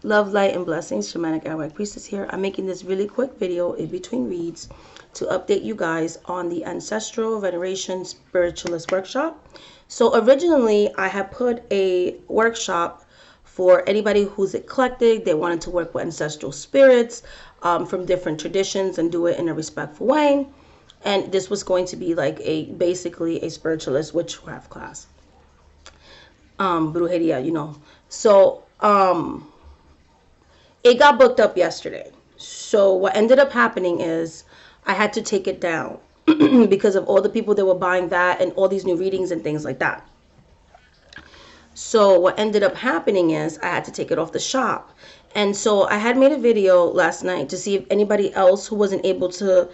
Love, light, and blessings. Shamanic Arawak Priestess here. I'm making this really quick video in between reads to update you guys on the Ancestral Veneration Spiritualist Workshop. So originally I had put a workshop for anybody who's eclectic. They wanted to work with ancestral spirits from different traditions and do it in a respectful way. And this was going to be like basically a spiritualist witchcraft class. Brujeria, you know. So it got booked up yesterday. So what ended up happening is I had to take it down because of all the people that were buying that and all these new readings and things like that. So what ended up happening is I had to take it off the shop. And so I had made a video last night to see if anybody else who wasn't able to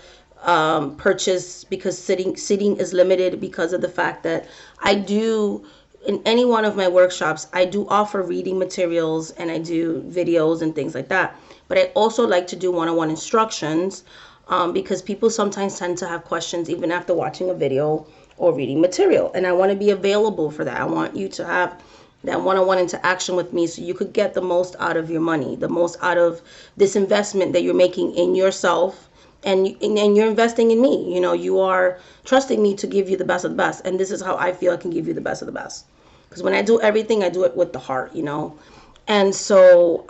purchase, because seating is limited because of the fact that I do, in any one of my workshops, I do offer reading materials and I do videos and things like that. But I also like to do one-on-one instructions because people sometimes tend to have questions even after watching a video or reading material. And I want to be available for that. I want you to have that one-on-one interaction with me so you could get the most out of your money, the most out of this investment that you're making in yourself. And you're investing in me. You know, you are trusting me to give you the best of the best. And this is how I feel I can give you the best of the best. Because when I do everything, I do it with the heart, you know. And so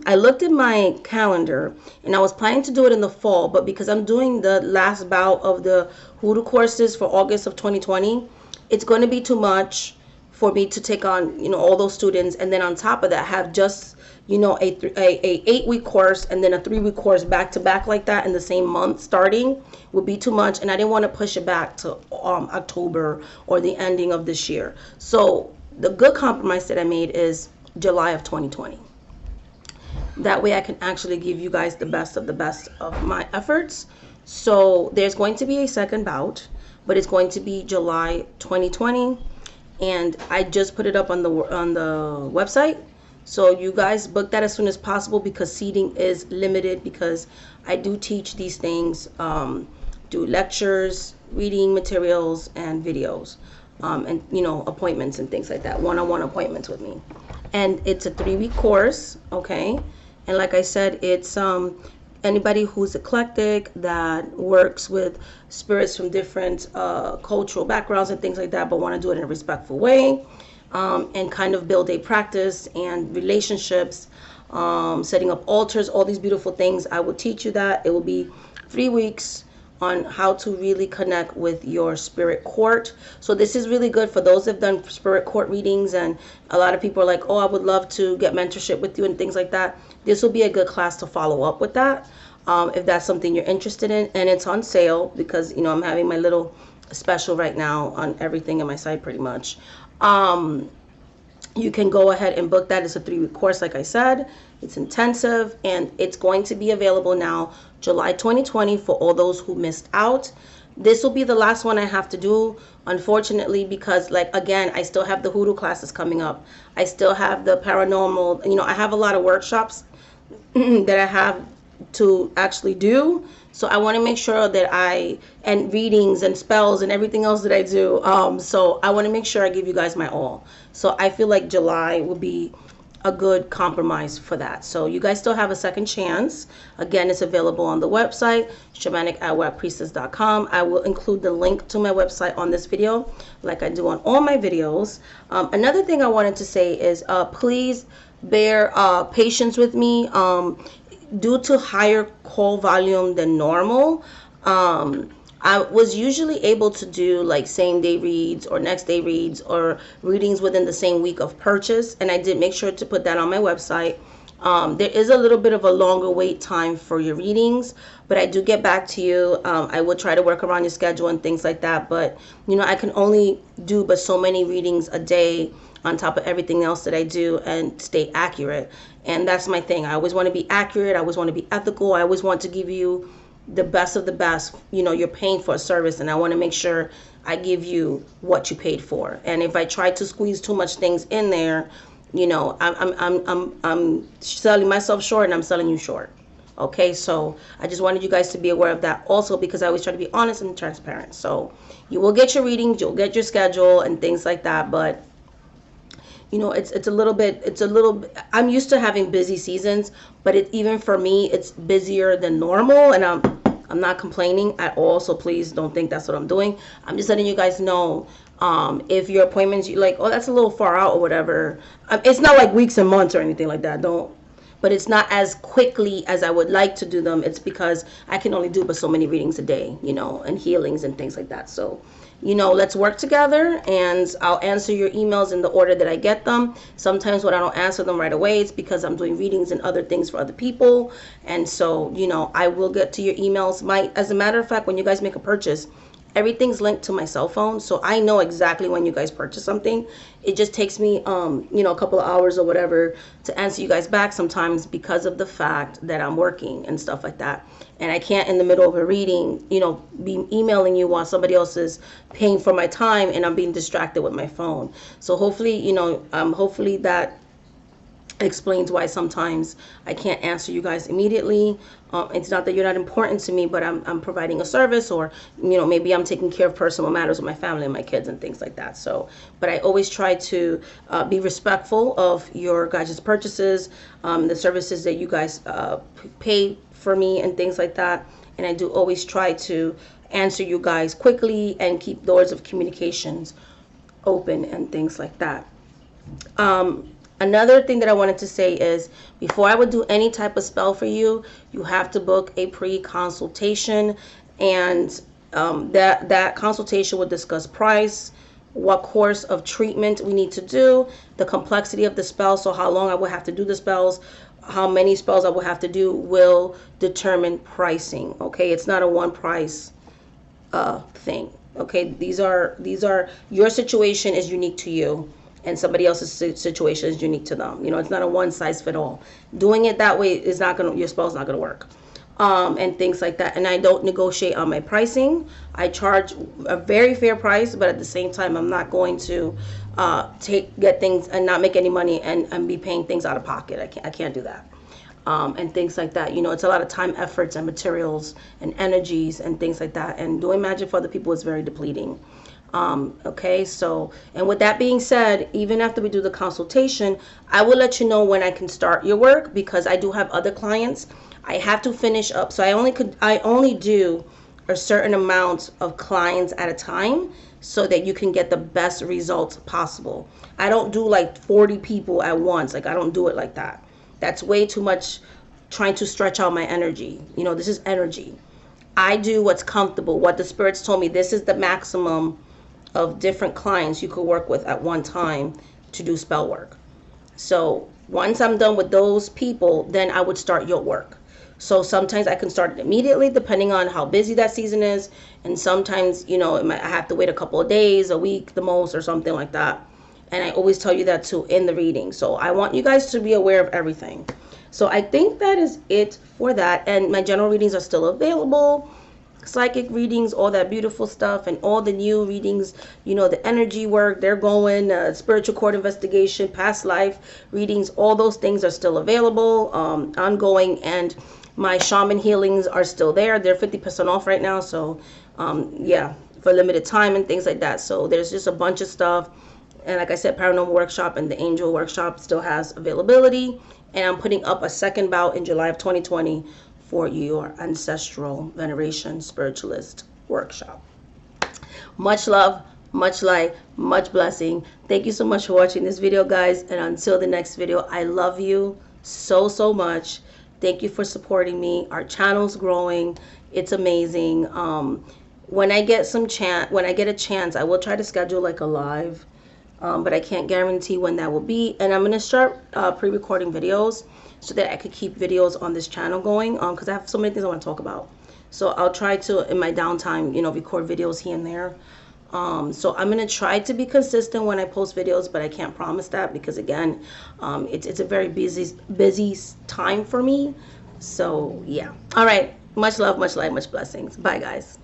I looked at my calendar and I was planning to do it in the fall. But because I'm doing the last bout of the Hoodoo courses for August of 2020, it's going to be too much for me to take on, you know, all those students. And then on top of that, have just, you know, a 8-week course and then a 3-week course back to back like that in the same month starting would be too much. And I didn't want to push it back to October or the ending of this year. So the good compromise that I made is July of 2020. That way I can actually give you guys the best of my efforts. So there's going to be a second bout, but it's going to be July 2020. And I just put it up on the website. So you guys book that as soon as possible because seating is limited, because I do teach these things, do lectures, reading materials, and videos, and, you know, appointments and things like that, one-on-one appointments with me. And it's a 3-week course, okay? And like I said, it's anybody who's eclectic, that works with spirits from different cultural backgrounds and things like that, but want to do it in a respectful way. And kind of build a practice and relationships, setting up altars, all these beautiful things. I will teach you that. It will be 3 weeks on how to really connect with your spirit court. So this is really good for those that have done spirit court readings, and a lot of people are like, oh, I would love to get mentorship with you and things like that. This will be a good class to follow up with that, if that's something you're interested in. And it's on sale because, you know, I'm having my little special right now on everything in my site pretty much. You can go ahead and book that. It's a 3-week course, like I said. It's intensive, and it's going to be available now July 2020 for all those who missed out. This will be the last one I have to do, unfortunately, because, like, again, I still have the Hoodoo classes coming up. I still have the paranormal, you know, I have a lot of workshops that I have to actually do. So I want to make sure that and readings and spells and everything else that I do. So I want to make sure I give you guys my all. So I feel like July will be a good compromise for that. So you guys still have a second chance. Again, it's available on the website, shamanic@webpriestess.com. I will include the link to my website on this video, like I do on all my videos. Another thing I wanted to say is please bear patience with me. Due to higher call volume than normal, I was usually able to do like same day reads or next day reads or readings within the same week of purchase, and I did make sure to put that on my website. There is a little bit of a longer wait time for your readings, but I do get back to you. I will try to work around your schedule and things like that, but you know, I can only do but so many readings a day on top of everything else that I do and stay accurate. And that's my thing. I always want to be accurate. I always want to be ethical. I always want to give you the best of the best. You know, you're paying for a service, and I want to make sure I give you what you paid for. And if I try to squeeze too much things in there, you know, I'm selling myself short, and I'm selling you short. Okay, so I just wanted you guys to be aware of that also, because I always try to be honest and transparent. So you will get your readings, you'll get your schedule and things like that, but you know, it's a little bit, I'm used to having busy seasons, but even for me, it's busier than normal, and I'm not complaining at all, so please don't think that's what I'm doing. I'm just letting you guys know, if your appointments, you like, oh, that's a little far out or whatever. It's not like weeks and months or anything like that. Don't. But it's not as quickly as I would like to do them. It's because I can only do but so many readings a day, you know, and healings and things like that. So, you know, let's work together, and I'll answer your emails in the order that I get them. Sometimes when I don't answer them right away, it's because I'm doing readings and other things for other people. And so, you know, I will get to your emails. As a matter of fact, when you guys make a purchase, everything's linked to my cell phone, so I know exactly when you guys purchase something. It just takes me you know, a couple of hours or whatever to answer you guys back sometimes, because of the fact that I'm working and stuff like that, and I can't in the middle of a reading, you know, be emailing you while somebody else is paying for my time and I'm being distracted with my phone. So hopefully, you know, hopefully that explains why sometimes I can't answer you guys immediately. It's not that you're not important to me, but I'm providing a service, or, you know, maybe I'm taking care of personal matters with my family and my kids and things like that. So, but I always try to be respectful of your guys' purchases, the services that you guys pay for me and things like that. And I do always try to answer you guys quickly and keep doors of communications open and things like that. Another thing that I wanted to say is, before I would do any type of spell for you, you have to book a pre-consultation, and that consultation would discuss price, what course of treatment we need to do, the complexity of the spell, so how long I will have to do the spells, how many spells I will have to do will determine pricing. Okay, it's not a one price thing. Okay, these are your situation is unique to you, and somebody else's situation is unique to them. You know, it's not a one size fit all. Doing it that way is not gonna, your spell's not gonna work, and things like that. And I don't negotiate on my pricing. I charge a very fair price, but at the same time, I'm not going to get things and not make any money and be paying things out of pocket. I can't do that. And things like that. You know, it's a lot of time, efforts, and materials and energies and things like that. And doing magic for other people is very depleting. Okay, so, and with that being said, even after we do the consultation, I will let you know when I can start your work, because I do have other clients I have to finish up. So I only do a certain amount of clients at a time, so that you can get the best results possible. I don't do like 40 people at once. Like, I don't do it like that. That's way too much, trying to stretch out my energy. You know, this is energy. I do what's comfortable, what the spirits told me. This is the maximum of different clients you could work with at one time to do spell work. So once I'm done with those people, then I would start your work. So sometimes I can start it immediately, depending on how busy that season is. And sometimes, you know, I have to wait a couple of days, a week the most, or something like that. And I always tell you that too in the reading. So I want you guys to be aware of everything. So I think that is it for that. And my general readings are still available. Psychic readings, all that beautiful stuff, and all the new readings, you know, the energy work, they're going, spiritual court investigation, past life readings, all those things are still available, ongoing. And my shaman healings are still there. They're 50% off right now. So yeah, for limited time and things like that. So there's just a bunch of stuff. And like I said, Paranormal Workshop and the Angel Workshop still has availability. And I'm putting up a second bout in July of 2020 for your Ancestral Veneration Spiritualist Workshop. Much love, much light, much blessing. Thank you so much for watching this video, guys. And until the next video, I love you so, so much. Thank you for supporting me. Our channel's growing. It's amazing. When I get a chance, I will try to schedule like a live, but I can't guarantee when that will be. And I'm going to start pre-recording videos, so that I could keep videos on this channel going, because I have so many things I want to talk about. So I'll try to, in my downtime, you know, record videos here and there. So I'm going to try to be consistent when I post videos, but I can't promise that, because again, it's a very busy time for me. So yeah. All right. Much love, much light, much blessings. Bye, guys.